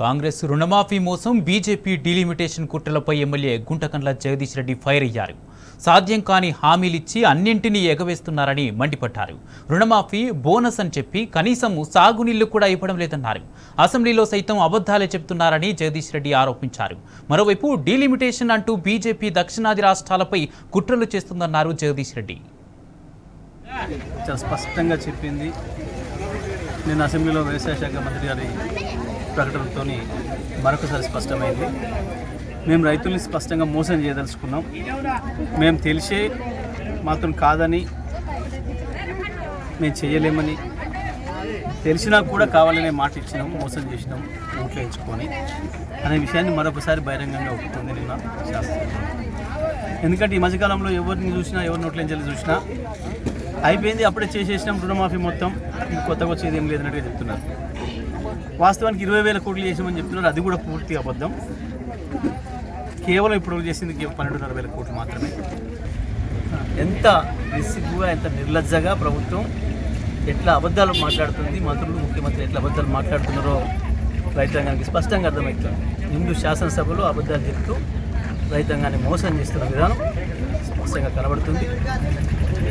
కాంగ్రెస్ రుణమాఫీ మోసం BJP delimitation కుట్రలపై ఎమ్మెల్యే గుంటకండ్ల జగదీష్ రెడ్డి ఫైర్ అయ్యారు. సాధ్యం కాని హామీలిచ్చి అన్నింటినీ ఎగవేస్తున్నారని మండిపడ్డారు. రుణమాఫీ బోనస్ అని చెప్పి కనీసం సాగునీళ్లు కూడా ఇవ్వడం లేదన్నారు. అసెంబ్లీలో సైతం అబద్ధాలే చెబుతున్నారని జగదీష్ రెడ్డి ఆరోపించారు. మరోవైపు డీలిమిటేషన్ అంటూ బీజేపీ దక్షిణాది రాష్ట్రాలపై కుట్రలు చేస్తుందన్నారు జగదీష్ రెడ్డి. చాలా స్పష్టంగా చెప్పింది. నేను అసెంబ్లీలో వ్యవసాయ శాఖ మంత్రి గారి ప్రకటనతో మరొకసారి స్పష్టమైంది. మేము రైతుల్ని స్పష్టంగా మోసం చేయదలుచుకున్నాం. మేము తెలిసే మాత్రం కాదని, మేము చేయలేమని తెలిసినా కూడా కావాలనే మాట ఇచ్చినాం, మోసం చేసినాం ఓట్లు వేయించుకొని అనే విషయాన్ని మరొకసారి బహిరంగంగా ఒప్పుకుంది నిన్న శాస్త్రం. ఎందుకంటే ఈ మధ్యకాలంలో ఎవరిని చూసినా, ఎవరి నోట్లేంచాలి చూసినా అయిపోయింది, అప్పుడే చేసేసినాం రుణమాఫీ మొత్తం, ఇది కొత్తగా వచ్చేది ఏం లేదన్నట్టుగా చెప్తున్నారు. వాస్తవానికి 20,000 కోట్లు చేసామని చెప్తున్నారు. అది కూడా పూర్తిగా అబద్ధం. కేవలం ఇప్పుడు చేసింది 12,500 కోట్లు మాత్రమే. ఎంత నిస్సిగ్గుగా, ఎంత నిర్లజ్జగా ప్రభుత్వం ఎట్లా అబద్ధాలు మాట్లాడుతుంది, మంత్రులు ముఖ్యమంత్రి ఎట్లా అబద్ధాలు మాట్లాడుతున్నారో రైతాంగానికి స్పష్టంగా అర్థమవుతుంది. ముందు శాసనసభలో అబద్ధాలు చెప్తూ రైతాంగాన్ని మోసం చేస్తున్న విధానం స్పష్టంగా కనబడుతుంది.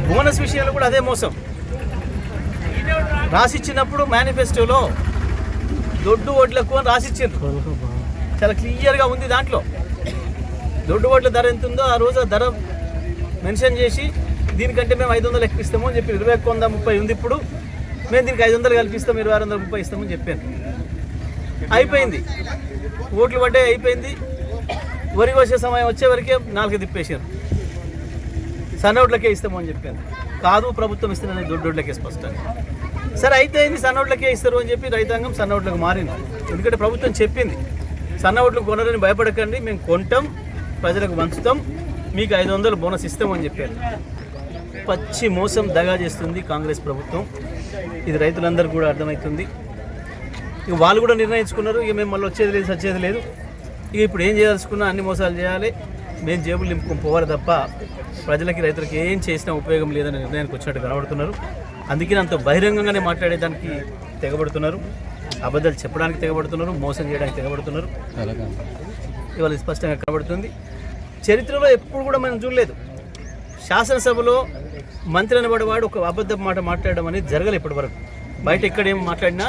బోనస్ విషయంలో కూడా అదే మోసం. రాసిచ్చినప్పుడు మేనిఫెస్టోలో దొడ్డు ఓట్లకు అని రాసిచ్చారు. చాలా క్లియర్గా ఉంది. దాంట్లో దొడ్డు ఓట్ల ధర ఎంత ఉందో ఆ రోజు ఆ ధర మెన్షన్ చేసి దీనికంటే మేము 500 ఎక్కువ ఇస్తాము అని చెప్పి 21,30 ఉంది. ఇప్పుడు మేము దీనికి 500 కల్పిస్తాం, 2630 ఇస్తామని చెప్పాను. అయిపోయింది, ఓట్లు పడ్డాయి, అయిపోయింది. వరి కోసే సమయం వచ్చే వరకే 4 తిప్పేశారు. సన్నోట్లకే ఇస్తాము అని చెప్పాను. కాదు, ప్రభుత్వం ఇస్తుందని దొడ్డోట్లకే స్పష్టంగా. సరే అయితే అయింది, సన్నోట్లకే ఇస్తారు అని చెప్పి రైతాంగం సన్నోట్లకు మారింది. ఎందుకంటే ప్రభుత్వం చెప్పింది, సన్నోట్లు కొనరని భయపడకండి, మేము కొంటాం, ప్రజలకు పంచుతాం, మీకు 500 బోనస్ ఇస్తామని చెప్పారు. పచ్చి మోసం, దగా చేస్తుంది కాంగ్రెస్ ప్రభుత్వం. ఇది రైతులందరూ కూడా అర్థమవుతుంది. ఇక వాళ్ళు కూడా నిర్ణయించుకున్నారు, ఇక మేము మళ్ళీ వచ్చేది లేదు, సచ్చేది లేదు, ఇక ఇప్పుడు ఏం చేయదలుచుకున్నా అన్ని మోసాలు చేయాలి, మేము జేబులు నింపుకొని పోవాలి తప్ప ప్రజలకి, రైతులకి ఏం చేసినా ఉపయోగం లేదనే నిర్ణయానికి వచ్చినట్టు కనబడుతున్నారు. అందుకే అంత బహిరంగంగానే మాట్లాడేదానికి తెగబడుతున్నారు, అబద్ధాలు చెప్పడానికి తెగబడుతున్నారు, మోసం చేయడానికి తెగబడుతున్నారు. ఇవాళ స్పష్టంగా కనబడుతుంది. చరిత్రలో ఎప్పుడు కూడా మనం చూడలేదు, శాసనసభలో మంత్రి అనబడేవాడు ఒక అబద్ధ మాట మాట్లాడడం అనేది జరగలేదు ఇప్పటి వరకు. బయట ఎక్కడేం మాట్లాడినా,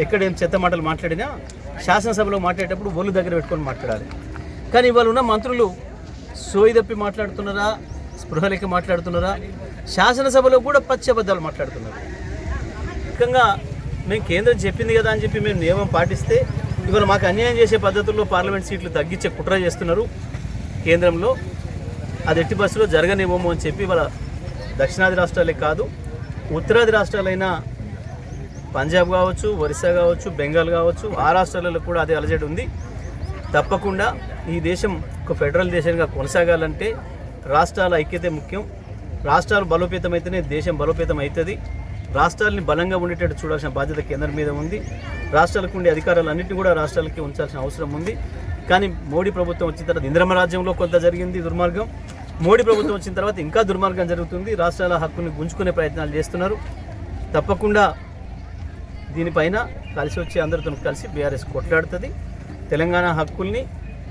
ఎక్కడేం చెత్త మాటలు మాట్లాడినా శాసనసభలో మాట్లాడేటప్పుడు ఒళ్ళు దగ్గర పెట్టుకొని మాట్లాడాలి. కానీ ఇవాళ ఉన్న మంత్రులు సోయి తప్పి మాట్లాడుతున్నారా, స్పృహ లెక్క మాట్లాడుతున్నారా, శాసనసభలో కూడా పచ్చి అబద్ధాలు మాట్లాడుతున్నారు. ముఖ్యంగా మేము కేంద్రం చెప్పింది కదా అని చెప్పి మేము నియమం పాటిస్తే ఇవాళ మాకు అన్యాయం చేసే పద్ధతుల్లో పార్లమెంట్ సీట్లు తగ్గించే కుట్ర చేస్తున్నారు కేంద్రంలో. అది ఎట్టి బస్సులో జరగనివ్వము అని చెప్పి ఇవాళ దక్షిణాది రాష్ట్రాలే కాదు, ఉత్తరాది రాష్ట్రాలైన పంజాబ్ కావచ్చు, ఒరిస్సా కావచ్చు, బెంగాల్ కావచ్చు, ఆ రాష్ట్రాలలో కూడా అదే అలజడి ఉంది. తప్పకుండా ఈ దేశం ఒక ఫెడరల్ దేశంగా కొనసాగాలంటే రాష్ట్రాల ఐక్యతే ముఖ్యం. రాష్ట్రాలు బలోపేతమైతేనే దేశం బలోపేతం అవుతుంది. రాష్ట్రాలని బలంగా ఉండేటట్టు చూడాల్సిన బాధ్యత కేంద్రం మీద ఉంది. రాష్ట్రాలకు ఉండే అధికారాలన్నింటినీ కూడా రాష్ట్రాలకి ఉంచాల్సిన అవసరం ఉంది. కానీ మోడీ ప్రభుత్వం వచ్చిన తర్వాత ఇందిరమ్మ రాజ్యంలో కొంత జరిగింది దుర్మార్గం, మోడీ ప్రభుత్వం వచ్చిన తర్వాత ఇంకా దుర్మార్గం జరుగుతుంది. రాష్ట్రాల హక్కుని గుంజుకునే ప్రయత్నాలు చేస్తున్నారు. తప్పకుండా దీనిపైన కలిసి వచ్చి అందరితో కలిసి బీఆర్ఎస్ కొట్లాడుతుంది. తెలంగాణ హక్కుల్ని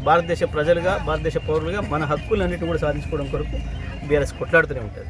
భారతదేశ ప్రజలుగా, భారతదేశ పౌరులుగా మన హక్కులన్నింటినీ కూడా సాధించుకోవడం కొరకు బీఆర్ఎస్ కొట్లాడుతూనే ఉంటుంది.